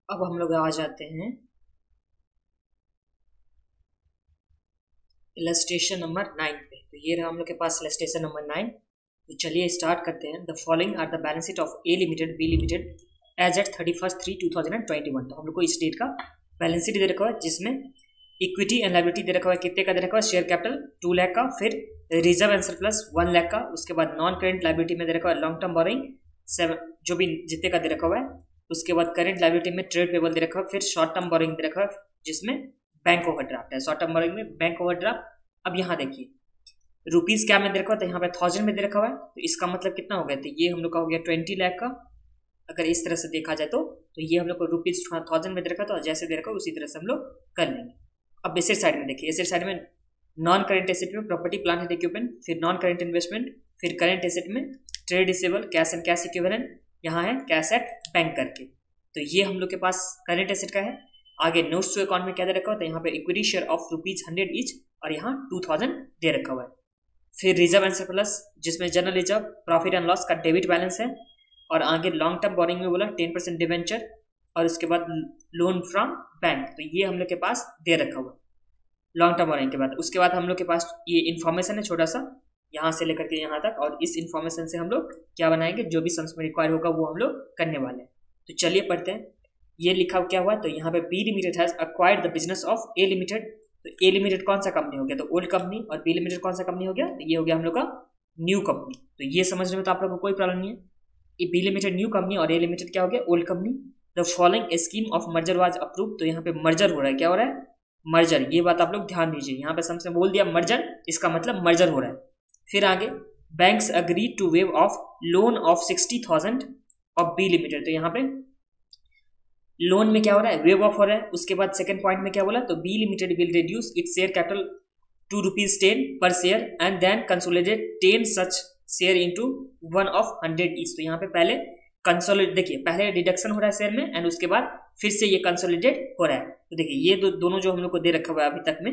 अब हम लोग आ जाते हैं इलस्ट्रेशन नंबर 9 पे। तो ये रहा हम लोग के पास इलस्ट्रेशन नंबर 9। तो चलिए स्टार्ट करते हैं। The following are the balance sheet of A limited B limited as at 31/3/2021। तो हम लोग को इस डेट का बैलेंस शीट दे रखा है जिसमें इक्विटी एंड लायबिलिटी दे रखा है। कितने का दे रखा है? शेयर कैपिटल 2 लाख का, फिर रिजर्व एंड सरप्लस 1 लाख का, उसके बाद नॉन करेंट लायबिलिटी में दे रखा है लॉन्ग टर्म बोरोइंग 7 जो भी जितने का दे रखा हुआ है। उसके बाद करेंट लायबिलिटी में ट्रेड पेबल दे रखा है, फिर शॉर्ट टर्म बोरोइंग दे रखा है जिसमें बैंक ओवरड्राफ्ट है। शॉर्ट टर्म बोरोइंग में बैंक ओवरड्राफ्ट। अब यहाँ देखिए रुपीज क्या में दे रखा है, तो यहाँ पे 1000 में दे रखा हुआ है। तो इसका मतलब कितना हो गया? तो ये हम लोग का हो गया 20 लाख का। अगर इस तरह से देखा जाए तो ये हम लोग को रुपीज 1000 में दे रखा, तो जैसे दे रखा उसी तरह से हम लोग कर लेंगे। अब एसेट साइड में देखिए, एसेट साइड में नॉन करेंट एसेट में प्रॉपर्टी प्लांट एंड इक्विपमेंट, फिर नॉन करेंट इन्वेस्टमेंट, फिर करेंट एसेट में trade receivable, cash and cash equivalent, यहाँ है कैश एट बैंक करके। तो ये हम लोग के पास करेंट एसेट का है। आगे नोट्स टू अकाउंट में क्या दे रखा हुआ है? तो यहाँ पे इक्विटी शेयर ऑफ ₹100 ईच और यहाँ 2000 दे रखा हुआ है। फिर रिजर्व एंड सरप्लस जिसमें general reserve profit and loss का डेबिट बैलेंस है। और आगे लॉन्ग टर्म बोरिंग में बोला 10% डिवेंचर और उसके बाद लोन फ्रॉम बैंक। तो ये हम लोग के पास दे रखा हुआ लॉन्ग टर्म बोरिंग के बाद। उसके बाद हम लोग के पास ये इन्फॉर्मेशन है छोटा सा यहाँ से लेकर के यहाँ तक, और इस इन्फॉर्मेशन से हम लोग क्या बनाएंगे, जो भी सम्स में रिक्वायर होगा वो हम लोग करने वाले हैं। तो चलिए पढ़ते हैं। ये लिखा क्या हुआ है? तो यहाँ पे B limited has acquired the business of A limited. तो ए लिमिटेड कौन सा कंपनी हो गया? तो ओल्ड कंपनी। और बी लिमिटेड कौन सा कंपनी हो गया? तो ये हो गया हम लोग का न्यू कंपनी। तो ये समझने में तो आप लोग को कोई प्रॉब्लम नहीं है। ये बी लिमिटेड न्यू कंपनी और ए लिमिटेड क्या हो गया? Old company. The following scheme of merger was approve. तो यहाँ पे मर्जर हो रहा है। क्या हो रहा है? मर्जर। ये बात आप लोग ध्यान दीजिए, यहाँ पे सबसे बोल दिया मर्जर, इसका मतलब मर्जर हो रहा है। फिर आगे banks agree to waive off loan of 60,000 of B limited. तो यहाँ पे लोन में क्या हो रहा है? वेव ऑफ हो रहा है। उसके बाद सेकंड पॉइंट में क्या बोला? तो B limited will reduce its share capital ₹2.10 per share and then consolidate 10 such shares into 1 of 100 each. तो यहाँ पे पहले कंसोलिडेट, देखिए पहले डिडक्शन हो रहा है शेयर में एंड उसके बाद फिर से ये कंसोलिडेट हो रहा है। तो देखिए ये दोनों जो हम लोग को दे रखा हुआ है अभी तक में,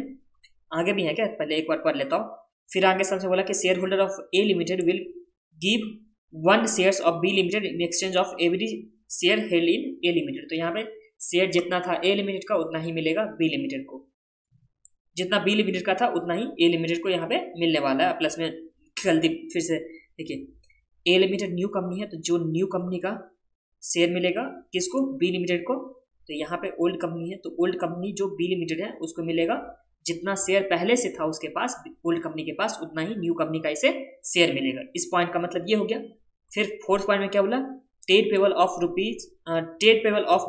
आगे भी है क्या? पहले एक बार पढ़ लेता हूँ। फिर आगे सबसे बोला कि share holder of A limited will give 1 shares of B limited in exchange of every share held in A limited. तो यहाँ पे शेयर जितना था ए लिमिटेड का उतना ही मिलेगा बी लिमिटेड को, जितना बी लिमिटेड का था उतना ही ए लिमिटेड को यहाँ पे मिलने वाला है। प्लस में जल्दी फिर से देखिए, ए लिमिटेड न्यू कंपनी है तो जो न्यू कंपनी का शेयर मिलेगा किसको? बी लिमिटेड को। तो यहाँ पे ओल्ड कंपनी है तो ओल्ड कंपनी जो बी लिमिटेड है उसको मिलेगा जितना शेयर पहले से था उसके पास, ओल्ड कंपनी के पास, उतना ही न्यू कंपनी का इसे शेयर मिलेगा। इस पॉइंट का मतलब ये हो गया। फिर फोर्थ पॉइंट में क्या बोला? Trade payable of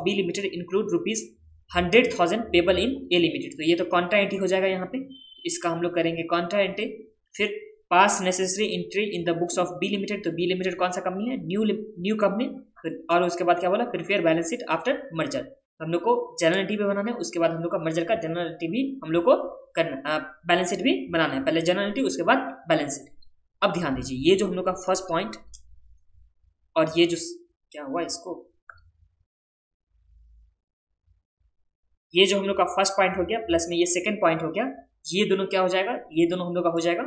B limited include ₹100,000 payable in A limited. तो ये तो कॉन्ट्रा एंट्री हो जाएगा यहाँ पे, इसका हम लोग करेंगे कॉन्ट्रा एंट्री। फिर pass necessary entry in the books of B limited. तो बी लिमिटेड कौन सा कंपनी है? New company. और उसके बाद क्या बोला? Prepare balance sheet after merger. हम लोग को जनरल एंट्री भी बनाना है, उसके बाद हम लोग का मर्जर का जनरल एंट्री भी हम लोग को करना, बैलेंस शीट भी बनाना है। पहले जनरल एंट्री उसके बाद बैलेंस शीट। अब ध्यान दीजिए, ये जो हम लोग का फर्स्ट पॉइंट और ये जो क्या हुआ इसको, ये जो हम लोग का फर्स्ट पॉइंट हो गया प्लस में ये सेकंड पॉइंट हो गया, ये दोनों क्या हो जाएगा? ये दोनों हम लोग का हो जाएगा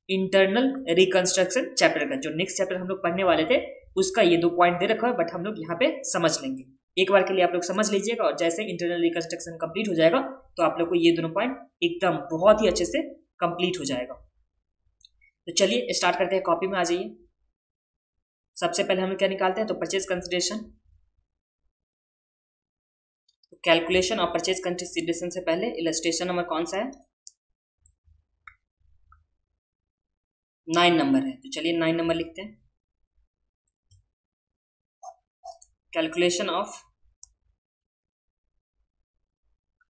इंटरनल रिकंस्ट्रक्शन चैप्टर का। जो नेक्स्ट चैप्टर हम लोग पढ़ने वाले थे उसका ये 2 पॉइंट दे रखा है, बट हम लोग यहाँ पे समझ लेंगे। एक बार के लिए आप लोग समझ लीजिएगा और जैसे इंटरनल रिकंस्ट्रक्शन कंप्लीट हो जाएगा तो आप लोग को ये दोनों पॉइंट एकदम बहुत ही अच्छे से कंप्लीट हो जाएगा। तो चलिए स्टार्ट करते हैं। कॉपी में आ जाइए। सबसे पहले हम लोग क्या निकालते हैं? तो परचेज कंसिडरेशन। कैलकुलेशन और परचेज कंसिडरेशन से पहले इलस्ट्रेशन नंबर कौन सा है? 9 नंबर है। तो चलिए 9 नंबर लिखते हैं। Calculation of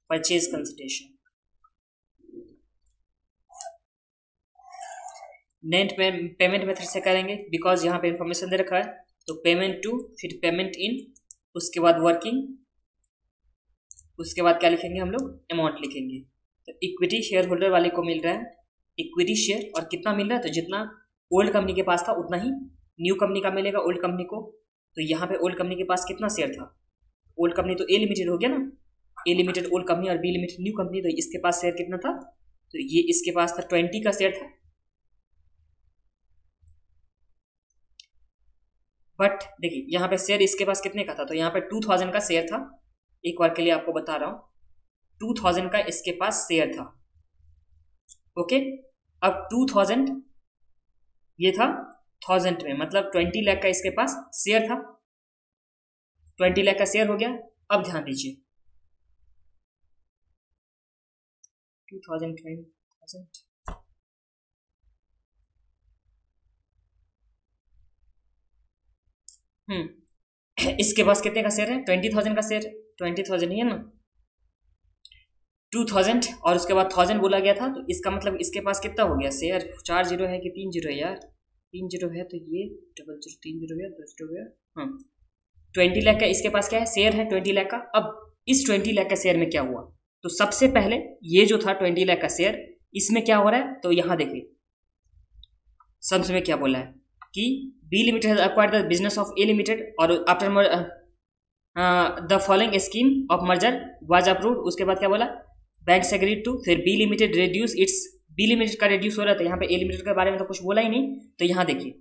purchase consideration. Net payment method से करेंगे बिकॉज यहाँ पे इंफॉर्मेशन दे रखा है। तो पेमेंट टू, फिर पेमेंट इन, उसके बाद वर्किंग, उसके बाद क्या लिखेंगे हम लोग? अमाउंट लिखेंगे। तो इक्विटी शेयर होल्डर वाले को मिल रहा है इक्विटी शेयर, और कितना मिल रहा है? तो जितना ओल्ड कंपनी के पास था उतना ही न्यू कंपनी का मिलेगा ओल्ड कंपनी को। तो यहाँ पे ओल्ड कंपनी के पास कितना शेयर था? ओल्ड कंपनी तो ए लिमिटेड हो गया ना, ए लिमिटेड ओल्ड कंपनी और बी लिमिटेड न्यू कंपनी। तो इसके पास शेयर कितना था? तो ये इसके पास था 20 का शेयर था। बट देखिए यहाँ पे शेयर इसके पास कितने का था? तो यहाँ पे 2000 का शेयर था एक बार के लिए आपको बता रहा हूं, 2000 का इसके पास शेयर था। ओके, अब 2000 ये था 1000 में, मतलब 20 लाख का इसके पास शेयर था, 20 लाख का शेयर हो गया। अब ध्यान दीजिए 2000 इसके पास कितने का शेयर है? 20,000 का शेयर, 20,000 ही है ना, 2000 और उसके बाद 1000 बोला गया था, तो इसका मतलब इसके पास कितना हो गया शेयर? 4 जीरो है कि 3 जीरो है यार? 3 जीरो है, तो ये 00 3 जीरो गया, 10 जीरो गया। हाँ, 20 लाख का इसके पास क्या है? शेयर है 20 लाख का। अब इस 20 लाख का शेयर में क्या हुआ? तो सबसे पहले ये जो था 20 लाख का शेयर, इसमें क्या हो रहा है? तो यहां देखिए सम्स में क्या बोला है कि B limited has acquired the business of A limited और after the following scheme of merger was approved. उसके बाद क्या बोला? बैंक्स एग्रीड टू, फिर B limited reduce its, B limited का रिड्यूस हो रहा था, यहाँ पे ए लिमिटेड के बारे में तो कुछ बोला ही नहीं। तो यहाँ देखिए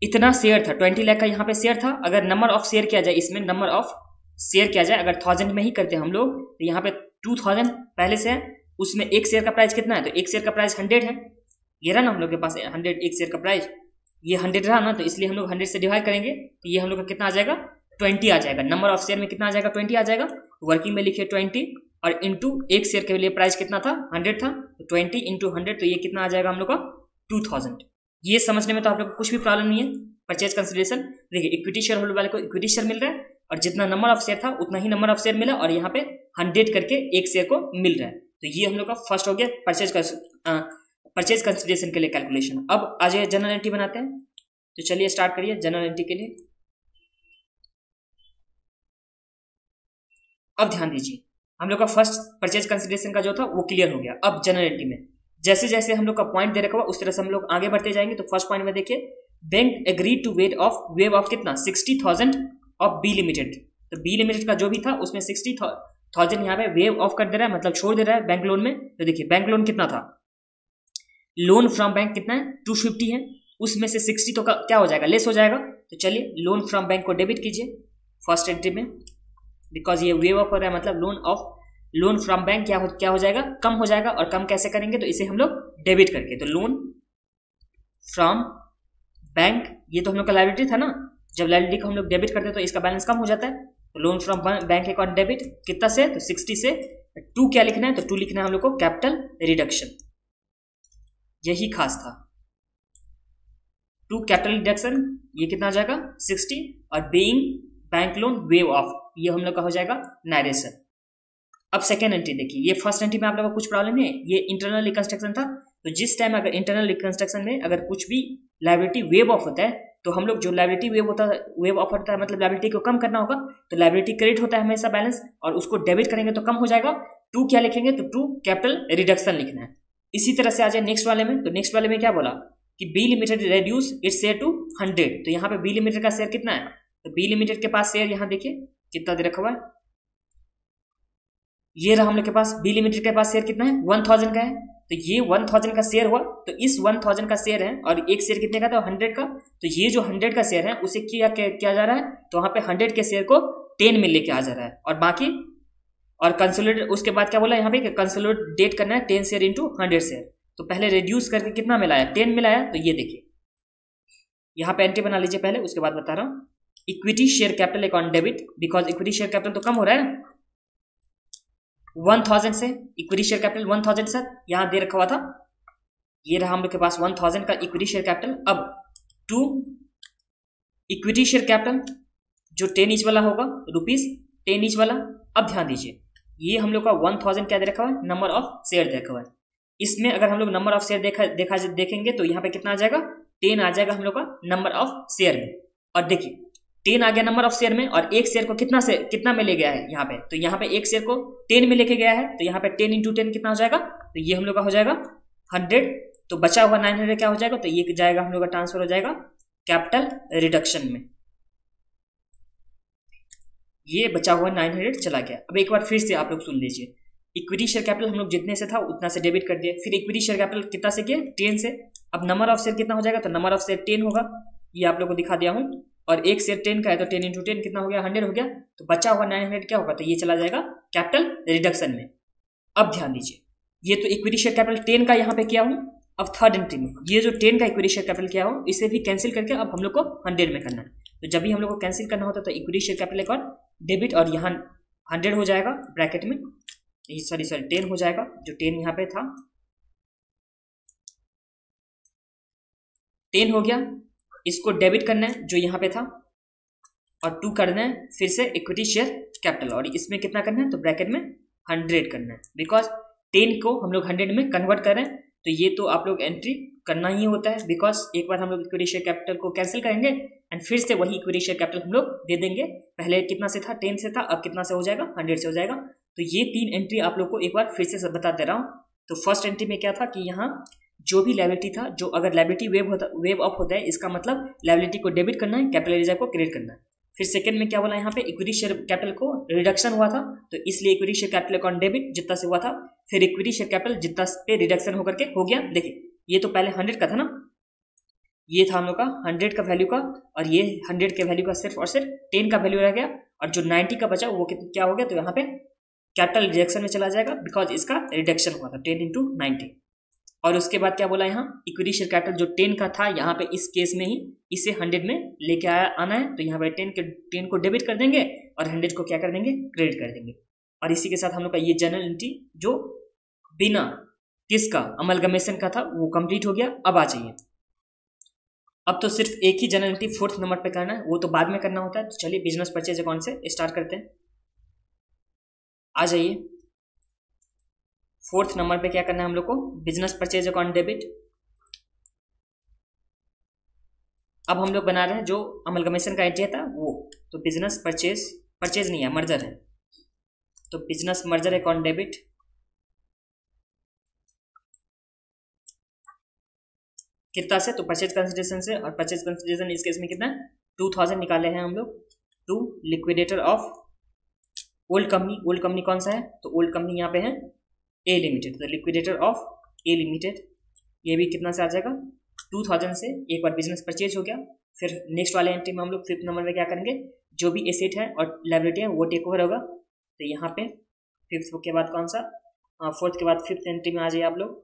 इतना शेयर था, 20 लाख का यहाँ पे शेयर था। अगर नंबर ऑफ शेयर किया जाए, इसमें नंबर ऑफ शेयर किया जाए, अगर 1000 में ही करते हम लोग, तो यहाँ पे 2000 पहले से है, उसमें एक शेयर का प्राइस कितना है? तो एक शेयर का प्राइस 100 है। ये रहा ना हम लोग के पास 100 एक शेयर का प्राइस, ये 100 रहा ना, तो इसलिए हम लोग 100 से डिवाइड करेंगे, तो ये हम लोग का कितना आ जाएगा? 20 आ जाएगा। नंबर ऑफ शेयर में कितना आ जाएगा? 20 आ जाएगा। वर्किंग में लिखिए 20 और इंटू एक शेयर के लिए प्राइस कितना था? 100 था, तो 20 इंटू 100, तो ये कितना आ जाएगा हम लोग का? 2000। ये समझने में तो आप लोग को कुछ भी प्रॉब्लम नहीं है। परचेज कंसिडरेशन देखिए, इक्विटी शेयर होल्डर वाले को इक्विटी शेयर मिल रहा है और जितना नंबर ऑफ शेयर था उतना ही नंबर ऑफ शेयर मिला, और यहाँ पे 100 करके एक शेयर को मिल रहा है। तो ये हम लोग का फर्स्ट हो गया परचेज कंसिडरेशन के लिए कैलकुलेशन। अब आ जाइए जनरल एंट्री बनाते हैं, तो चलिए स्टार्ट करिए जनरल एंट्री के लिए। अब ध्यान दीजिए, हम लोग का फर्स्ट परचेज कंसिडरेशन का जो था वो क्लियर हो गया। अब जनरल एंट्री में जैसे जैसे हम लोग का पॉइंट दे रखा हुआ उस तरह से हम लोग आगे बढ़ते जाएंगे। तो फर्स्ट पॉइंट में देखिए, bank agreed to waive off कितना? 60,000 ऑफ बी लिमिटेड। तो बी लिमिटेड का जो भी था उसमें 60,000 यहाँ पे वेव ऑफ कर दे रहा है, मतलब छोड़ दे रहा है बैंक लोन में। तो देखिए बैंक लोन कितना था? लोन फ्रॉम बैंक कितना है? 250 है, उसमें से 60 तो क्या हो जाएगा? लेस हो जाएगा। तो चलिए लोन फ्रॉम बैंक को डेबिट कीजिए फर्स्ट एंट्री में, बिकॉज ये वेव ऑफ हो रहा है, मतलब लोन फ्रॉम बैंक क्या हो जाएगा? कम हो जाएगा। और कम कैसे करेंगे? तो इसे हम लोग डेबिट करके, तो लोन फ्रॉम बैंक, ये तो हम लोग का लायबिलिटी था ना, जब लायबिलिटी को हम लोग डेबिट करते हैं तो इसका बैलेंस कम हो जाता है। तो loan from bank account debit कितना से? तो 60 से 2 क्या लिखना है? तो 2 लिखना है हम लोग को कैपिटल रिडक्शन, यही खास था। 2 कैपिटल रिडक्शन, ये कितना आ जाएगा? 60, और being bank loan wave of, ये हम लोग का हो जाएगा नारेशन। अब सेकेंड एंट्री देखिए, ये फर्स्ट एंट्री में आप लोगों को कुछ प्रॉब्लम है, ये इंटरनल रिकंस्ट्रक्शन था। तो जिस टाइम अगर इंटरनल रिकंस्ट्रक्शन में अगर कुछ भी लायबिलिटी वेव ऑफ होता है, तो हम लोग जो लायबिलिटी वेव ऑफ होता है, मतलब लायबिलिटी को कम करना होगा, तो लायबिलिटी क्रेडिट होता है हमेशा बैलेंस, और उसको डेबिट करेंगे तो कम हो जाएगा। 2 क्या लिखेंगे? तो 2 कैपिटल रिडक्शन लिखना है। इसी तरह से आ जाए नेक्स्ट वाले में, तो नेक्स्ट वाले में क्या बोला कि B limited reduce its share to 100। तो यहाँ पे बी लिमिटेड का शेयर कितना है? तो बी लिमिटेड के पास शेयर यहाँ देखिए कितना दे रखा हुआ है, ये रहा हम लोग के पास। बी लिमिटेड के पास शेयर कितना है? 1000 का है। तो ये 1000 का शेयर हुआ, तो इस 1000 का शेयर है, और एक शेयर कितने का था? 100 का। तो ये जो 100 का शेयर है उसे क्या जा रहा है? तो वहां पे 100 के शेयर को 10 में लेके आ जा रहा है, और बाकी और कंसोलिडेट, उसके बाद क्या बोला यहाँ पे कि कंसोलिडेट करना है 10 शेयर इंटू 100 शेयर। तो पहले रिड्यूस करके कितना मिलाया? 10 मिलाया। तो ये देखिए यहाँ पे एंट्री बना लीजिए पहले, उसके बाद बता रहा हूँ। Equity share capital account debit, because equity share capital तो कम हो रहा है ना, 1000 से इक्विटी शेयर कैपिटल 1000 से यहां दे रखा हुआ था, ये रहा हम लोग के पास 1000 का इक्विटी शेयर कैपिटल। अब 2 इक्विटी शेयर कैपिटल जो 10 ईच वाला होगा, रुपीज 10 ईच वाला। अब ध्यान दीजिए, ये हम लोग का 1000 क्या दे रखा हुआ है? नंबर ऑफ शेयर दे रखा हुआ है। इसमें अगर हम लोग नंबर ऑफ शेयर देखेंगे तो यहाँ पे कितना आ जाएगा? 10 आ जाएगा हम लोग का नंबर ऑफ शेयर में। और देखिए 10 आ गया नंबर ऑफ शेयर में, और एक शेयर को कितना में ले गया है यहाँ पे? तो यहाँ पे एक शेयर को 10 में लेके गया है, तो यहाँ पे 10 इंटू 10 कितना हो जाएगा? तो ये हम लोग का हो जाएगा 100। तो बचा हुआ 900 क्या हो जाएगा? तो ये जाएगा हम लोग का ट्रांसफर हो जाएगा कैपिटल रिडक्शन में, ये बचा हुआ 900 चला गया। अब एक बार फिर से आप लोग सुन लीजिए, इक्विटी शेयर कैपिटल हम लोग जितने से था उतना से डेबिट कर दिए, फिर इक्विटी शेयर कैपिटल कितना से किया? 10 से। अब नंबर ऑफ शेयर कितना हो जाएगा? तो नंबर ऑफ शेयर 10 होगा, ये आप लोग को दिखा दिया हूँ। और एक शेयर 10 का है तो 10 इंटू 10 कितना हो गया, 100 हो गया। तो बचा हुआ 900 क्या होगा, तो ये चला जाएगा कैपिटल रिडक्शन में। अब ध्यान दीजिए, ये तो इक्विटी शेयर कैपिटल 10 का यहाँ पे किया हूँ। अब थर्ड एंट्री में ये जो 10 का इक्विटी शेयर कैपिटल किया हो, इसे भी कैंसिल करके अब हम लोग को 100 में करना है। तो जब भी हम लोग को कैंसिल करना होता है तो इक्विटी शेयर कैपिटल एक और डेबिट, और यहाँ 100 हो जाएगा ब्रैकेट में, सॉरी 10 हो जाएगा, जो 10 यहाँ पे था 10 हो गया। इसको डेबिट करना है जो यहाँ पे था, और 2 करना है फिर से इक्विटी शेयर कैपिटल, और इसमें कितना करना है, तो ब्रैकेट में 100 करना है, बिकॉज 10 को हम लोग 100 में कन्वर्ट कर रहे हैं। तो ये तो आप लोग एंट्री करना ही होता है, बिकॉज एक बार हम लोग इक्विटी शेयर कैपिटल को कैंसिल करेंगे एंड फिर से वही इक्विटी शेयर कैपिटल हम लोग दे देंगे। पहले कितना से था, 10 से था, अब कितना से हो जाएगा, 100 से हो जाएगा। तो ये 3 एंट्री आप लोग को एक बार फिर से बता दे रहा हूँ। तो फर्स्ट एंट्री में क्या था कि यहाँ जो भी लायबिलिटी था, जो अगर लायबिलिटी वेव अप होता है, इसका मतलब लायबिलिटी को डेबिट करना है, कैपिटल रिजर्व को क्रेडिट करना है। फिर सेकंड में क्या बोला, यहाँ पे इक्विटी शेयर कैपिटल को रिडक्शन हुआ था, तो इसलिए equity share capital account debit जितना से हुआ था, फिर इक्विटी शेयर कैपिटल जितना पे रिडक्शन होकर के हो गया। देखिए ये तो पहले 100 का था ना, ये था हम लोग का 100 का वैल्यू का, और ये 100 के वैल्यू का सिर्फ और सिर्फ 10 का वैल्यू रह गया, और जो 90 का बचा वो क्या हो गया, तो यहाँ पे कैपिटल रिडक्शन में चला जाएगा, बिकॉज इसका रिडक्शन हुआ था 10 इंटू 90। और उसके बाद क्या बोला, यहाँ इक्विटी शेयर कैपिटल जो 10 का था, यहाँ पे इस केस में ही इसे 100 में लेके आना है। तो यहाँ पे 10 को डेबिट कर देंगे और 100 को क्या कर देंगे, क्रेडिट कर देंगे। और इसी के साथ हम लोग का ये जनरल एंट्री जो बिना किसका अमलगमेशन का था वो कंप्लीट हो गया। अब आ जाइए, अब तो सिर्फ एक ही जनरल एंट्री 4th नंबर पे करना है, वो तो बाद में करना होता है। तो चलिए बिजनेस परचेज अकाउंट से स्टार्ट करते हैं। आ जाइए, 4th नंबर पे क्या करना है हम लोग को, बिजनेस परचेज अकाउंट डेबिट। अब हम लोग बना रहे हैं जो अमलगमेशन का एंट्री था वो, तो बिजनेस परचेज नहीं है, मर्जर है, तो बिजनेस मर्जर अकाउंट डेबिट। कितना से, तो परचेज कंसिडरेशन से, और परचेज कंसिडरेशन इस केस में कितना है, 2000 निकाले हैं हम लोग to liquidator of old company. Old company कौन सा है, तो ओल्ड कंपनी यहाँ पे है ए लिमिटेड, तो लिक्विडेटर ऑफ ए लिमिटेड, ये भी कितना से आ जाएगा, 2000 से। एक बार बिजनेस परचेज हो गया, फिर नेक्स्ट वाले एंट्री में हम लोग 5th नंबर में क्या करेंगे, जो भी एसेट है और लायबिलिटी है वो टेक ओवर होगा। तो यहाँ पे 5th के बाद कौन सा, 4th के बाद 5th एंट्री में आ जाइए आप लोग।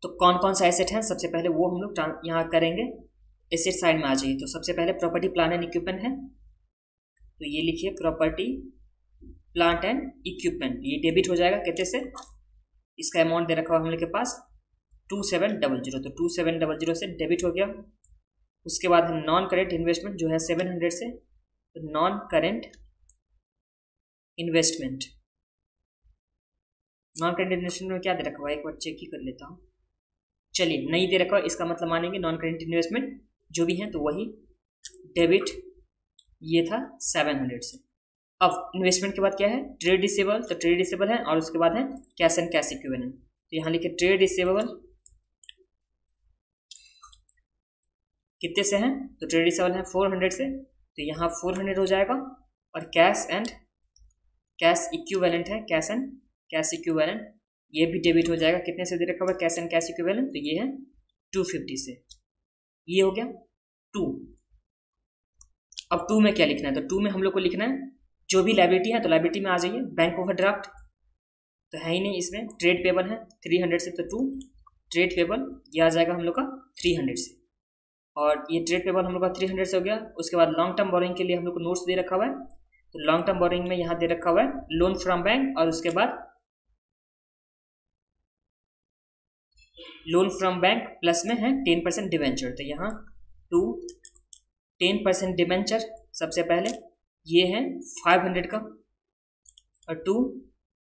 तो कौन कौन सा एसेट है, सबसे पहले वो हम लोग यहाँ करेंगे, एसेट साइड में आ जाइए। तो सबसे पहले प्रॉपर्टी प्लांट एंड इक्विपमेंट है, तो ये लिखिए प्रॉपर्टी प्लांट एंड इक्विपमेंट, ये डेबिट हो जाएगा कितने से, इसका अमाउंट दे रखा हुआ हम लोग के पास 2700, तो 2700 से डेबिट हो गया। उसके बाद है नॉन करेंट इन्वेस्टमेंट जो है 700 से, तो non current investment, non current investment में क्या दे रखा हुआ है, एक बार चेक ही कर लेता हूँ। चलिए नहीं दे रखा हुआ, इसका मतलब मानेंगे नॉन करेंट इन्वेस्टमेंट जो भी है, तो वही डेबिट, ये था 700 से। अब इन्वेस्टमेंट के बाद क्या है, ट्रेड रिसीवेबल, तो ट्रेड रिसीवेबल है, और उसके बाद है कैश एंड कैश इक्विवेलेंट। तो यहाँ लिखे ट्रेड रिसीवेबल कितने से हैं, तो ट्रेड रिसीवेबल है 400 से, तो यहाँ 400 हो जाएगा। और कैश एंड कैश इक्विवेलेंट है, कैश एंड कैश इक्विवेलेंट, ये भी डेबिट हो जाएगा, कितने से दे रखा हुआ कैश एंड कैश इक्विवेलेंट, तो ये है 250 से, ये हो गया 2। अब 2 में क्या लिखना है, तो 2 में हम लोग को लिखना है जो भी लायबिलिटी है, तो लायबिलिटी में आ जाइए बैंक ओवरड्राफ्ट, तो है ही नहीं इसमें, ट्रेड पेबल है 300 से, तो 2 ट्रेड पेबल, ये आ जाएगा हम लोग का 300 से, और ये ट्रेड पेबल हम लोग का 300 से हो गया। उसके बाद लॉन्ग टर्म बोरिंग के लिए हम लोग को नोट्स दे रखा हुआ है, तो लॉन्ग टर्म बोरिंग में यहाँ दे रखा हुआ है लोन फ्रॉम बैंक, और उसके बाद लोन फ्रॉम बैंक प्लस में है 10% डिवेंचर, तो यहाँ 2 10% डिवेंचर सबसे पहले, ये है 500 का, और 2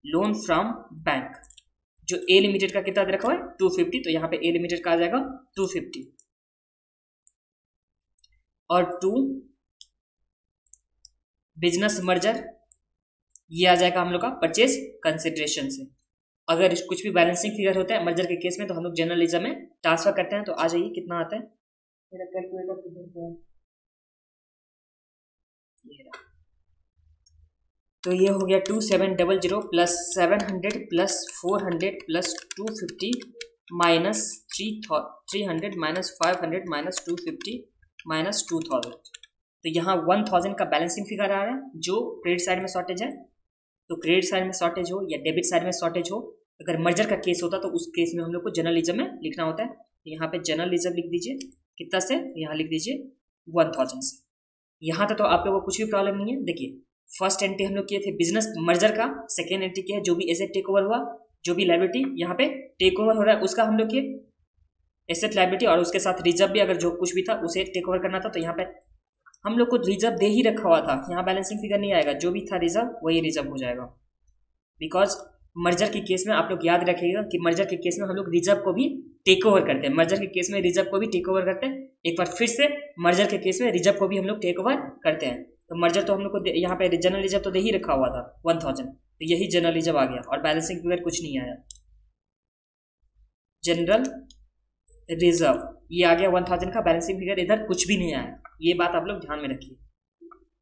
लोन फ्रॉम बैंक जो ए लिमिटेड का कितना दे रखा हुआ है 250, तो यहाँ पे ए लिमिटेड का आ जाएगा 250, और 2 बिजनेस मर्जर, ये आ जाएगा हम लोग का परचेज कंसिडरेशन से। अगर कुछ भी बैलेंसिंग फिगर होता है मर्जर के केस में, तो हम लोग जर्नलिज्म में ट्रांसफर करते हैं। तो आ जाइए कितना आता है, मेरा कैलकुलेटर, तो ये हो गया 2700 प्लस 700 प्लस 400 प्लस 250 -300 -500 -250 -2000। तो यहाँ 1000 का बैलेंसिंग फिगर आ रहा है जो क्रेडिट साइड में शॉर्टेज है। तो क्रेडिट साइड में शॉर्टेज हो या डेबिट साइड में शॉर्टेज हो, अगर मर्जर का केस होता तो उस केस में हम लोग को जर्नलिज्म में लिखना होता है। यहाँ पे जर्नलिज्म लिख दीजिए, कितना से, यहाँ लिख दीजिए 1000 से। यहाँ तक तो आप लोगों को कुछ भी प्रॉब्लम नहीं है। देखिए फर्स्ट एंट्री हम लोग किए थे बिजनेस मर्जर का, सेकेंड एंट्री किया है जो भी एसेट टेक ओवर हुआ, जो भी लाइबिलिटी यहाँ पे टेक ओवर हो रहा है उसका हम लोग किए एसेट लाइबिलिटी, और उसके साथ रिजर्व भी अगर जो कुछ भी था उसे टेक ओवर करना था। तो यहाँ पे हम लोग को रिजर्व दे ही रखा हुआ था, यहाँ बैलेंसिंग फिगर नहीं आएगा, जो भी था रिजर्व वही रिजर्व हो जाएगा। बिकॉज मर्जर के केस में आप लोग याद रखिएगा कि मर्जर के केस में हम लोग रिजर्व को भी टेक ओवर करते हैं, मर्जर के केस में रिजर्व को भी टेक ओवर करते हैं। एक बार फिर से मर्जर के केस में रिजर्व को भी हम लोग टेक ओवर करते हैं। तो मर्जर तो हम लोग को यहाँ पे जनरल रिजर्व तो दे ही रखा हुआ था 1000, तो यही जनरल रिजर्व आ गया और बैलेंसिंग फिगर कुछ नहीं आया। जनरल रिजर्व ये आ गया 1000 का, बैलेंसिंग फिगर इधर कुछ भी नहीं आया, ये बात आप लोग ध्यान में रखिए।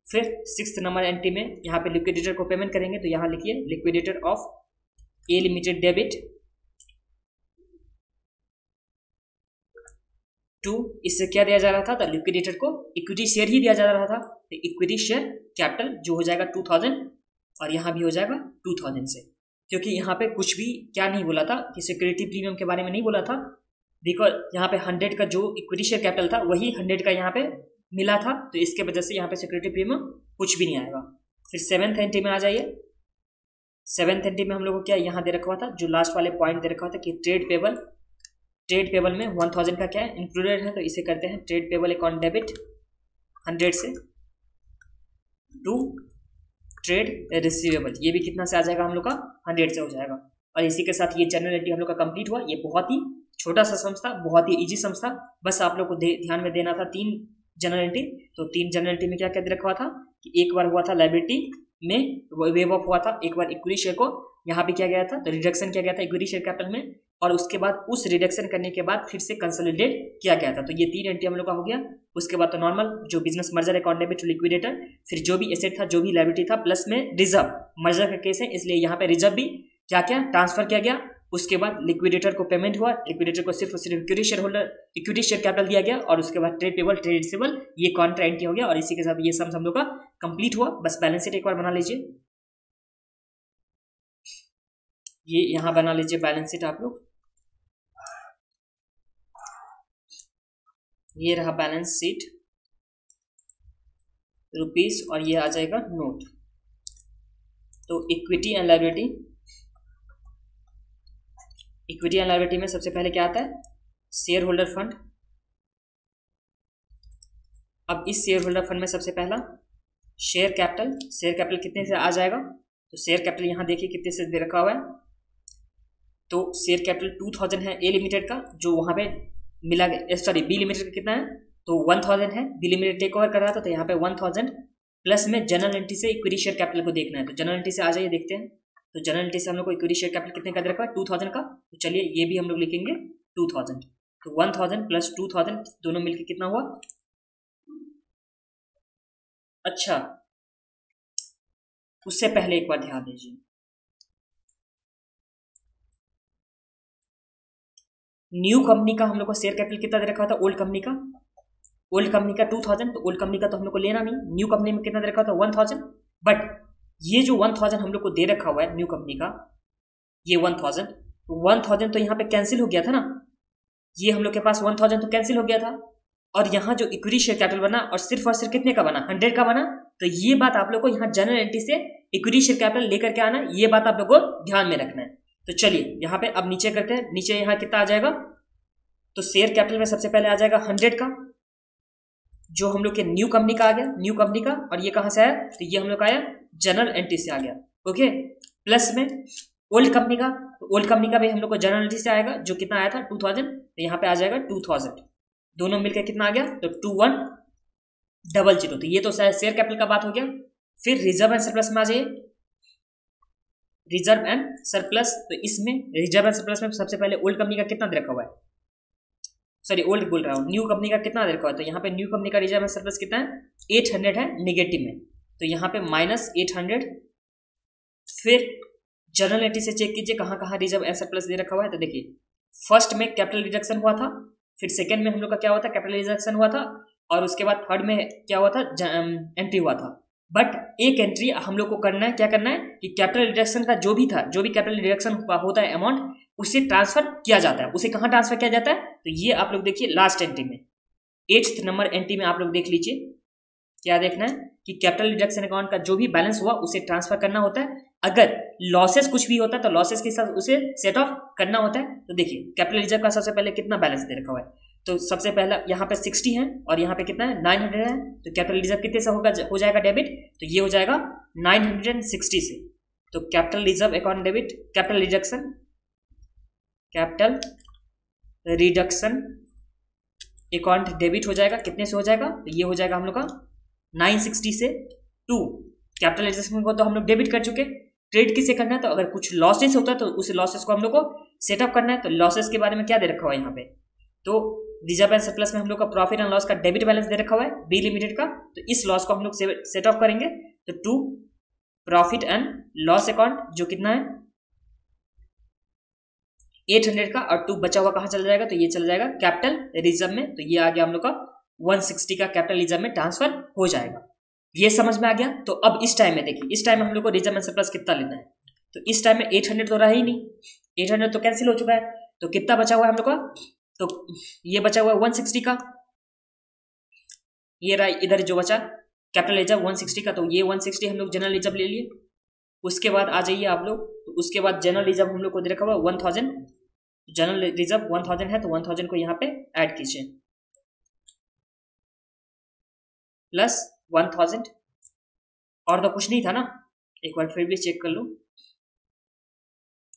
फिर 6th नंबर एंट्री में यहाँ पे लिक्विडेटर को पेमेंट करेंगे, तो यहाँ लिखिए liquidator of A limited debit to, इससे क्या दिया जा रहा था, तो लिक्विडेटर को इक्विटी शेयर ही दिया जा रहा था। तो इक्विटी शेयर कैपिटल जो हो जाएगा 2000 और यहाँ भी हो जाएगा 2000 से, क्योंकि यहाँ पे कुछ भी क्या नहीं बोला था कि सिक्योरिटी प्रीमियम के बारे में नहीं बोला था। बिकॉज यहाँ पे 100 का जो इक्विटी शेयर कैपिटल था वही 100 का यहाँ पे मिला था, तो इसके वजह से यहाँ पे सिक्योरिटी प्रीमियम कुछ भी नहीं आएगा। फिर 7th एंट्री में आ जाइए। 7th एंट्री में हम लोग को क्या यहाँ दे रखा हुआ था, जो लास्ट वाले पॉइंट दे रखा हुआ था कि ट्रेड पेबल में 1000 का क्या है इंक्लूडेड है, तो इसे करते हैं ट्रेड पेबल अकाउंट डेबिट 100 से टू ट्रेड रिसीवेबल, ये भी कितना से आ जाएगा हम लोग का 100 से हो जाएगा। और इसी के साथ ये जनरल एंट्री हम लोग का कंप्लीट हुआ। ये बहुत ही छोटा सा सम्स था, बहुत ही इजी सम्स था, बस आप लोग को ध्यान में देना था 3 जनरल एंट्री। तो 3 जनरल एंट्री में क्या क्या दे रखा हुआ था कि एक बार हुआ था लायबिलिटी में वेव ऑफ हुआ था, एक बार इक्विटी शेयर को यहाँ पे किया गया था, तो रिडक्शन किया गया था इक्विटी शेयर कैपिटल में, और उसके बाद उस रिडक्शन करने के बाद फिर से कंसोलिडेट किया गया था। तो ये 3 एंट्री हम लोग का हो गया। उसके बाद तो नॉर्मल जो business merger account debit liquidator, फिर जो भी एसेट था जो भी लायबिलिटी था, प्लस में रिजर्व, मर्जर का केस है इसलिए यहाँ पे रिजर्व भी क्या क्या ट्रांसफर किया गया। उसके बाद लिक्विडेटर को पेमेंट हुआ, लिक्विडेटर को सिर्फ और सिर्फ इक्विटी शेयर कैपिटल दिया गया, और उसके बाद ट्रेड पेबल ट्रेड रिसीवेबल ये कॉन्ट्रा एंट्री हो गया। और इसी के साथ ये सम हम लोग का कंप्लीट हुआ। बस बैलेंस शीट एक बार बना लीजिए, ये यहाँ बना लीजिए बैलेंस शीट आप लोग, ये रहा बैलेंस शीट रुपीस, और ये आ जाएगा नोट। तो इक्विटी एंड लायबिलिटी में सबसे पहले क्या आता है, शेयर होल्डर फंड। अब इस शेयर होल्डर फंड में सबसे पहला शेयर कैपिटल कितने से आ जाएगा, तो शेयर कैपिटल यहाँ देखिए कितने से दे रखा हुआ है। तो शेयर कैपिटल 2000 है ए लिमिटेड का, जो वहां पे मिला, सॉरी बी लिमिटेड का कितना है, तो 1000 है। बी लिमिटेड टेक ओवर कर रहा था, तो यहाँ पे 1000 प्लस में जनरल एंट्री से इक्विटी शेयर कैपिटल को देखना है। तो जनरल एंट्री से आ जाइए, देखते हैं। तो जनरल एंट्री से हम लोग को इक्विटी शेयर कैपिटल कितने का दे रखा है, 2000 का। तो चलिए ये भी हम लोग लिखेंगे 2000। तो 1000 प्लस 2000 दोनों मिलकर कितना हुआ। अच्छा, उससे पहले एक बार ध्यान दीजिए, न्यू कंपनी का हम लोग को शेयर कैपिटल कितना दे रखा था, ओल्ड कंपनी का 2000। तो ओल्ड कंपनी का तो हम लोग को लेना नहीं, न्यू कंपनी में कितना दे रखा था 1000। बट ये जो 1000 हम लोग को दे रखा हुआ है न्यू कंपनी का, ये 1000 तो यहाँ पे कैंसिल हो गया था ना, ये हम लोग के पास 1000 तो कैंसिल हो गया था। और यहाँ जो इक्विटी शेयर कैपिटल बना और सिर्फ कितने का बना, 100 का बना। तो ये बात आप लोग को यहाँ जनरल एंट्री से इक्विटी शेयर कैपिटल लेकर के आना, ये बात आप लोग को ध्यान में रखना है। तो चलिए यहाँ पे अब नीचे करते हैं, नीचे यहाँ कितना आ जाएगा, तो शेयर कैपिटल में सबसे पहले आ जाएगा 100 का, जो हम लोग के न्यू कंपनी का आ गया, न्यू कंपनी का। और ये कहां से आया, तो ये हम लोग का आया जनरल एंट्री से आ गया, ओके। प्लस में ओल्ड कंपनी का, तो ओल्ड कंपनी का भी हम लोग को जनरल एंट्री से आएगा, जो कितना आया था 2000, तो यहाँ पे आ जाएगा 2000, दोनों मिलकर कितना आ गया, तो 2100। तो ये तो शेयर कैपिटल का बात हो गया। फिर रिजर्व एंड सरप्लस में आ जाइए, रिजर्व एंड सरप्लस। तो इसमें रिजर्व एंड सरप्लस में सबसे पहले ओल्ड कंपनी का कितना दे रखा हुआ है, सॉरी ओल्ड बोल रहा हूँ, न्यू कंपनी का कितना दे रखा हुआ है। तो यहाँ पे न्यू कंपनी का रिजर्व एंड सरप्लस कितना है, 800 है नेगेटिव में, तो यहाँ पे -800। फिर जनरल एंट्री से चेक कीजिए कहाँ कहाँ रिजर्व एंड सरप्लस दे रखा हुआ है। तो देखिए फर्स्ट में कैपिटल रिडक्शन हुआ था, फिर सेकेंड में हम लोग का क्या हुआ था, कैपिटल रिडक्शन हुआ था, और उसके बाद थर्ड में क्या हुआ था, एंट्री हुआ था। बट एक एंट्री हम लोग को करना है, क्या करना है कि कैपिटल रिडक्शन का जो भी था, जो भी कैपिटल रिडक्शन होता है अमाउंट, उसे ट्रांसफर किया जाता है। उसे कहाँ ट्रांसफर किया जाता है, तो ये आप लोग देखिए लास्ट एंट्री में, 8th नंबर एंट्री में आप लोग देख लीजिए, क्या देखना है कि कैपिटल रिडक्शन अकाउंट का जो भी बैलेंस हुआ उसे ट्रांसफर करना होता है। अगर लॉसेस कुछ भी होता है तो लॉसेस के साथ उसे सेट ऑफ करना होता है। तो देखिए कैपिटल रिजर्व का सबसे पहले कितना बैलेंस दे रखा हुआ है, तो सबसे पहला यहाँ पे 60 है और यहाँ पे कितना है 900 है, तो कैपिटल रिजर्व कितने से होगा, हो जाएगा डेबिट, तो ये हो जाएगा 960 से। तो capital reserve account debit, capital reduction account debit हो जाएगा, कितने से हो जाएगा, तो ये हो जाएगा हम लोग का 960 से टू कैपिटल रिडक्शन को तो हम लोग डेबिट कर चुके। ट्रेड किसे करना है, तो अगर कुछ लॉसेस होता है तो उस लॉसेस को हम लोग को सेटअप करना है। तो लॉसेस के बारे में क्या दे रखा हुआ है यहाँ पे, तो रिजर्व एंड सरप्लस में हम लोग का प्रॉफिट एंड लॉस का डेबिट बैलेंस दे रखा हुआ है बी लिमिटेड का, तो इस लॉस को हम लोग सेट ऑफ करेंगे। तो to profit and loss account जो कितना है 800 का, और टू बचा हुआ कहाँ चला जाएगा, तो ये चला जाएगा कैपिटल रिजर्व में, तो ये आ गया हम लोग का 160 का कैपिटल रिजर्व में ट्रांसफर हो जाएगा। ये समझ में आ गया। तो अब इस टाइम में देखिए, इस टाइम में हम लोग को रिजर्व एंड सरप्लस कितना लेना है, तो इस टाइम में 800 तो रहा ही नहीं, 800 तो कैंसिल हो चुका है, तो कितना बचा हुआ है हम लोग का, तो ये बचा हुआ है 160 का, ये रहा इधर जो बचा कैपिटल रिजर्व 160 का, तो ये 160 हम लोग जनरल रिजर्व ले लिए। उसके बाद आ जाइए आप लोग, तो उसके बाद जनरल रिजर्व हम लोग को दे रखा हुआ 1000, जनरल रिजर्व 1000 है, तो 1000 को यहाँ पे ऐड कीजिए प्लस 1000, और तो कुछ नहीं था ना, एक बार फिर भी चेक कर लो।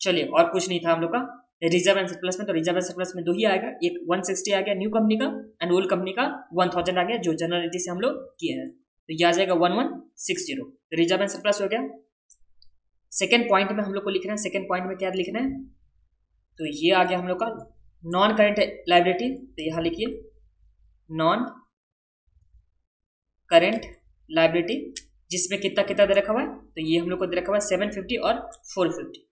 चलिए और कुछ नहीं था हम लोग का रिजर्व एंड सरप्लस में, तो रिजर्व एंड सरप्लस में दो ही आएगा, एक 160 आ गया न्यू कंपनी का, एंड ओल्ड कंपनी का 1000 आ गया जो जनरल एंट्री से हम लोग किए हैं, तो ये आ जाएगा 1160। रिजर्व एंड सरप्लस हो गया। सेकेंड पॉइंट में हम लोग को लिखना है, सेकेंड पॉइंट में क्या लिखना है, तो ये आ गया हम लोग का नॉन करेंट लायबिलिटी, तो यहाँ लिखिए नॉन करेंट लायबिलिटी, जिसमें कितना कितना दे रखा हुआ है, तो ये हम लोग को दे रखा हुआ है 750 और 450।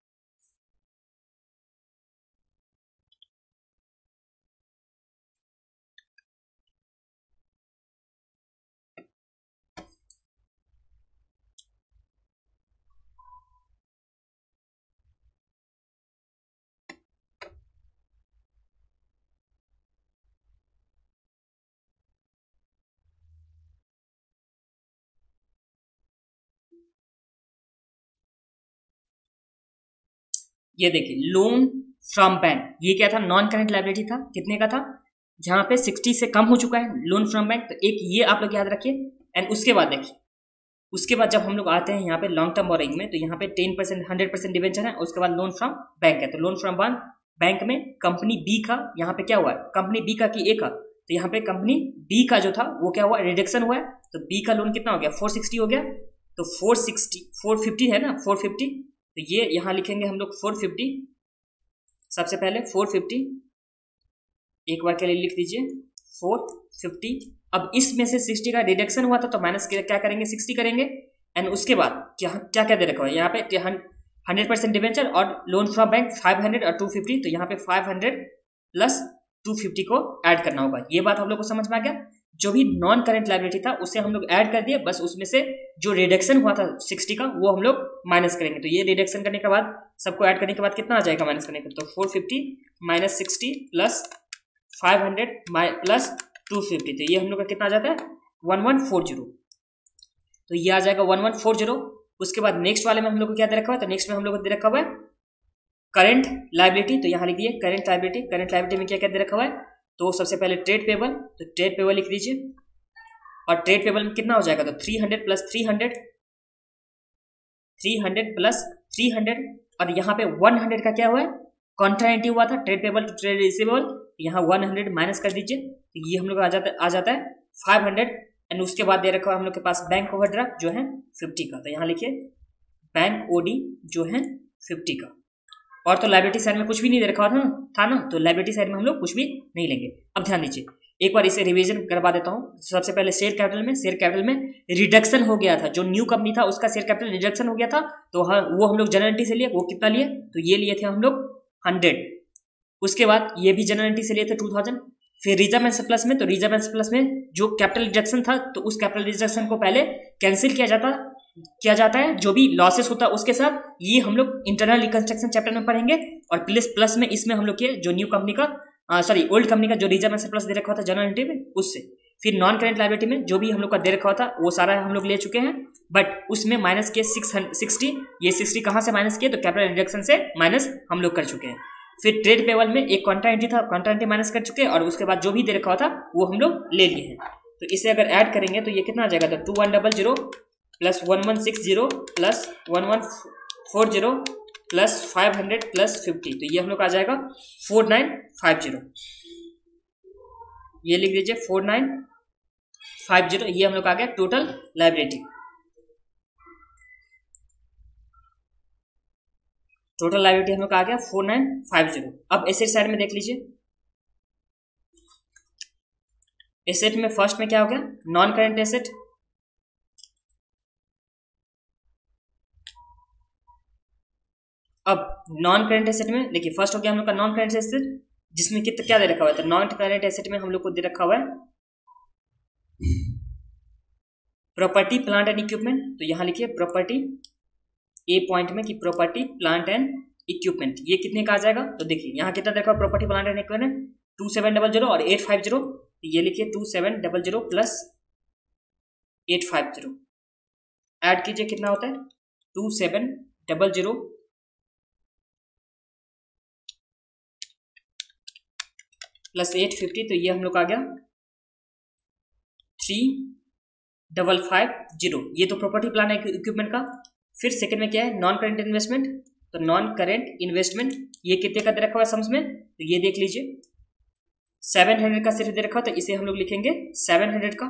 ये देखिए लोन फ्रॉम बैंक, ये क्या था, नॉन करेंट लायबिलिटी था, कितने का था, जहां पे 60 से कम हो चुका है लोन फ्रॉम बैंक, तो एक ये आप लोग याद रखिए। एंड उसके बाद देखिए, उसके बाद जब हम लोग आते हैं यहाँ पे लॉन्ग टर्म बोरिंग में, तो यहाँ पे 10% 100% डिवेंचर है, उसके बाद लोन फ्रॉम बैंक है, तो लोन फ्रॉम बैंक में कंपनी बी का यहाँ पे क्या हुआ है, कंपनी बी का कि ए का, तो यहाँ पे कंपनी बी का जो था वो क्या हुआ, रिडक्शन हुआ है, तो बी का लोन कितना हो गया 460 हो गया, तो 450 है ना 450, तो ये यहाँ लिखेंगे हम लोग 450, सबसे पहले 450 एक बार के लिए लिख दीजिए 450। अब इसमें से 60 का डिडक्शन हुआ था, तो माइनस क्या करेंगे 60 करेंगे, एंड उसके बाद क्या क्या क्या दे रखा है यहाँ पे 100% डिवेंचर और लोन फ्रॉम बैंक 500 और 250, तो यहाँ पे 500 प्लस 250 को ऐड करना होगा। ये बात हम लोग को समझ में आ गया। जो भी नॉन करेंट लायबिलिटी था उसे हम लोग ऐड कर दिए, बस उसमें से जो रिडक्शन हुआ था 60 का वो हम लोग माइनस करेंगे। तो ये रिडक्शन करने के बाद सबको ऐड करने के बाद कितना आ जाएगा माइनस करने का, तो 450 माइनस 60 प्लस 500 प्लस 250, तो ये हम लोग का कितना आ जाता है 1140, तो ये आ जाएगा 1140। उसके बाद नेक्स्ट वाले में हम लोग को क्या दे रखा हुआ है, तो नेक्स्ट में हम लोग को दे रखा हुआ है करंट लायबिलिटी, तो यहाँ लिख दिए करंट लायबिलिटी। करंट लायबिलिटी में क्या क्या दे रखा हुआ है, तो सबसे पहले ट्रेड पेबल, तो ट्रेड पेबल लिख दीजिए, और ट्रेड पेबल में कितना हो जाएगा, तो 300 प्लस 300 प्लस 300, और यहाँ पे 100 का क्या हुआ है कॉन्ट्राएंटी हुआ था trade payable to trade receivable, यहाँ 100 माइनस कर दीजिए, तो ये हम लोग आ जाता है 500, एंड उसके बाद दे रखा है हम लोग के पास बैंक ओवरड्राफ्ट जो है 50 का, तो यहाँ लिखिए बैंक ओडी जो है 50 का। और तो लायबिलिटी साइड में कुछ भी नहीं दे रखा था ना, तो लायबिलिटी साइड में हम लोग कुछ भी नहीं लेंगे। अब ध्यान दीजिए, एक बार इसे रिवीजन करवा देता हूँ। सबसे पहले शेयर कैपिटल में रिडक्शन हो गया था, जो न्यू कंपनी था उसका शेयर कैपिटल रिडक्शन हो गया था, तो हाँ वो हम लोग जनरलिटी से लिए, वो कितना लिए, तो ये लिए थे हम लोग 100, उसके बाद ये भी जनरल एंट्री से लिए थे 2000। फिर रिजर्व एंड सरप्लस में, तो रिजर्व एंड सरप्लस में जो कैपिटल रिडक्शन था तो उस कैपिटल रिडक्शन को पहले कैंसिल किया जाता है जो भी लॉसेस होता है उसके साथ। ये हम लोग इंटरनल रिकंस्ट्रक्शन चैप्टर में पढ़ेंगे। और प्लस में इसमें हम लोग के जो न्यू कंपनी का ओल्ड कंपनी का जो रिजर्व एंड सरप्लस दे रखा था जनरल एंट्री में उससे। फिर नॉन करेंट लायबिलिटी में जो भी हम लोग का दे रखा था वो सारा हम लोग ले चुके हैं, बट उसमें माइनस के 60, ये 60 कहाँ से माइनस किए, तो कैपिटल रिडक्शन से माइनस हम लोग कर चुके हैं। फिर ट्रेड पेबल में एक कॉन्ट्रा एंट्री था, कॉन्ट्रा एंट्री माइनस कर चुके हैं, और उसके बाद जो भी दे रखा था वो हम लोग ले लिए हैं। तो इसे अगर ऐड करेंगे तो ये कितना आ जाएगा, तो 2100 प्लस 1160 प्लस 1140 प्लस 500 प्लस 50, तो ये हम लोग आ जाएगा 4950। ये लिख दीजिए 4950, ये हम लोग आ गया टोटल लायबिलिटी। टोटल लायबिलिटी हम लोग आ गया 4950। अब एसेट साइड में देख लीजिए। एसेट में फर्स्ट में क्या हो गया, नॉन करेंट एसेट। अब नॉन करेंट एसेट में देखिए फर्स्ट हो गया हम लोग का नॉन करेंट एसेट, जिसमें कितना क्या दे रखा हुआ है, तो नॉन करेंट एसेट में हम लोग को दे रखा हुआ है प्रॉपर्टी प्लांट एंड इक्विपमेंट। तो यहां लिखिए प्रॉपर्टी, ए पॉइंट में कि प्रॉपर्टी प्लांट एंड इक्विपमेंट, ये कितने का आ जाएगा, तो देखिए यहाँ कितना देखा प्रॉपर्टी प्लांट एंड इक्विपमेंट 2700 और 850, तो ये लिखिए 2700 प्लस 850, ऐड कीजिए कितना होता है 2700 प्लस 850, तो ये हम लोग आ गया 3550, ये तो प्रॉपर्टी प्लांट इक्विपमेंट का। फिर सेकंड में क्या है, नॉन करेंट इन्वेस्टमेंट। तो नॉन करेंट इन्वेस्टमेंट ये कितने का दे रखा हुआ है सम्स में, तो ये देख लीजिए 700 का सिर्फ दे रखा हुआ, तो इसे हम लोग लिखेंगे 700 का।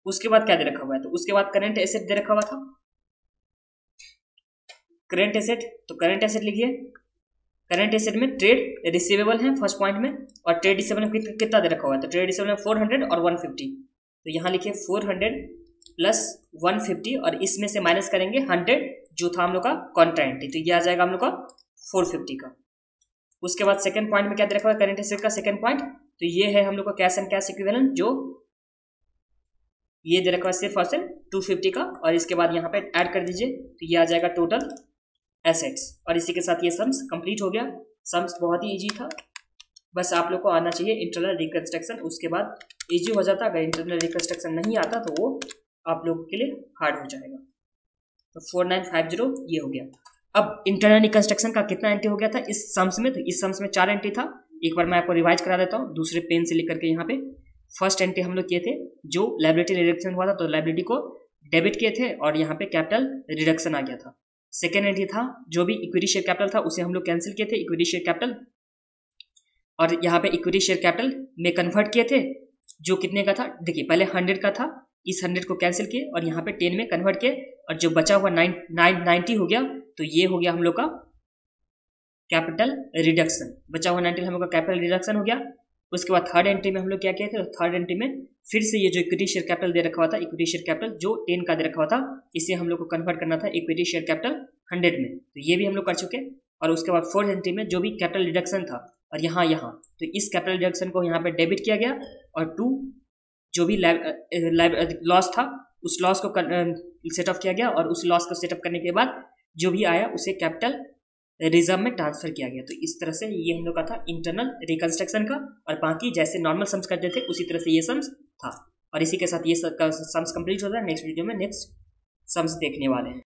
उसके बाद क्या दे रखा हुआ है, तो उसके बाद करेंट एसेट दे रखा हुआ था, करेंट एसेट, तो करेंट एसेट लिखिए। करेंट एसेट में ट्रेड रिसीवेबल है फर्स्ट पॉइंट में, और ट्रेड रिसीवेबल में कितना दे रखा हुआ है, तो ट्रेड रिसीवेबल में 400 और 150, तो यहाँ लिखिए 400 प्लस 150, और इसमें से माइनस करेंगे 100 जो था हम लोग का कॉन्ट्रा एंट्री, तो ये आ जाएगा हम लोग का 450 का। उसके बाद सेकंड पॉइंट में क्या दे रखा हुआ है, करेंट एसेट का सेकंड पॉइंट, तो ये है हम लोग का कैश एंड कैश इक्विवेलेंट, जो ये दे रखा है सिर्फ और सिर्फ 250 का, और इसके बाद यहाँ पे ऐड कर दीजिए, तो ये आ जाएगा टोटल एसेट्स। और इसी के साथ ये सम्स कंप्लीट हो गया। सम्स बहुत ही इजी था, बस आप लोग को आना चाहिए इंटरनल रिकंस्ट्रक्शन, उसके बाद इजी हो जाता। अगर इंटरनल रिकंस्ट्रक्शन नहीं आता तो वो आप लोगों के लिए हार्ड हो जाएगा। तो 4950 ये हो गया। अब इंटरनल रिकंस्ट्रक्शन का कितना एंट्री हो गया था इस सम्स में, तो इस सम्स में 4 एंट्री था। एक बार मैं आपको रिवाइज करा देता हूँ दूसरे पेन से लिख करके। यहाँ पे फर्स्ट एंट्री हम लोग किए थे जो लायबिलिटी रिडक्शन हुआ था, तो लायबिलिटी को डेबिट किए थे और यहाँ पे कैपिटल रिडक्शन आ गया था। सेकेंड एंट्री था जो भी इक्विटी शेयर कैपिटल था उसे हम लोग कैंसिल किए थे, इक्विटी शेयर कैपिटल, और यहाँ पे इक्विटी शेयर कैपिटल में कन्वर्ट किए थे जो कितने का था, देखिए पहले 100 का था, इस 100 को कैंसिल किए और यहाँ पे 10 में कन्वर्ट किए, और जो बचा हुआ 90 हो गया, तो ये हो गया हम लोग का कैपिटल रिडक्शन। बचा हुआ 90 हम लोग का कैपिटल रिडक्शन हो गया। उसके बाद थर्ड एंट्री में हम लोग क्या किए थे, तो थर्ड एंट्री में फिर से ये जो इक्विटी शेयर कैपिटल दे रखा हुआ था, इक्विटी शेयर कैपिटल जो 10 का दे रखा हुआ था, इसे हम लोग को कन्वर्ट करना था इक्विटी शेयर कैपिटल 100 में, तो ये भी हम लोग कर चुके। और उसके बाद फोर्थ एंट्री में जो भी कैपिटल रिडक्शन था और यहाँ तो इस कैपिटल रिडक्शन को यहाँ पे डेबिट किया गया, और 2 जो भी लॉस था उस लॉस को सेट ऑफ किया गया, और उस लॉस को सेट ऑफ करने के बाद जो भी आया उसे कैपिटल रिजर्व में ट्रांसफर किया गया। तो इस तरह से ये हम लोग का था इंटरनल रिकंस्ट्रक्शन का, और बाकी जैसे नॉर्मल सम्स करते थे उसी तरह से ये सम्स था। और इसी के साथ ये सम्स कंप्लीट होता है। नेक्स्ट वीडियो में नेक्स्ट सम्स देखने वाले हैं।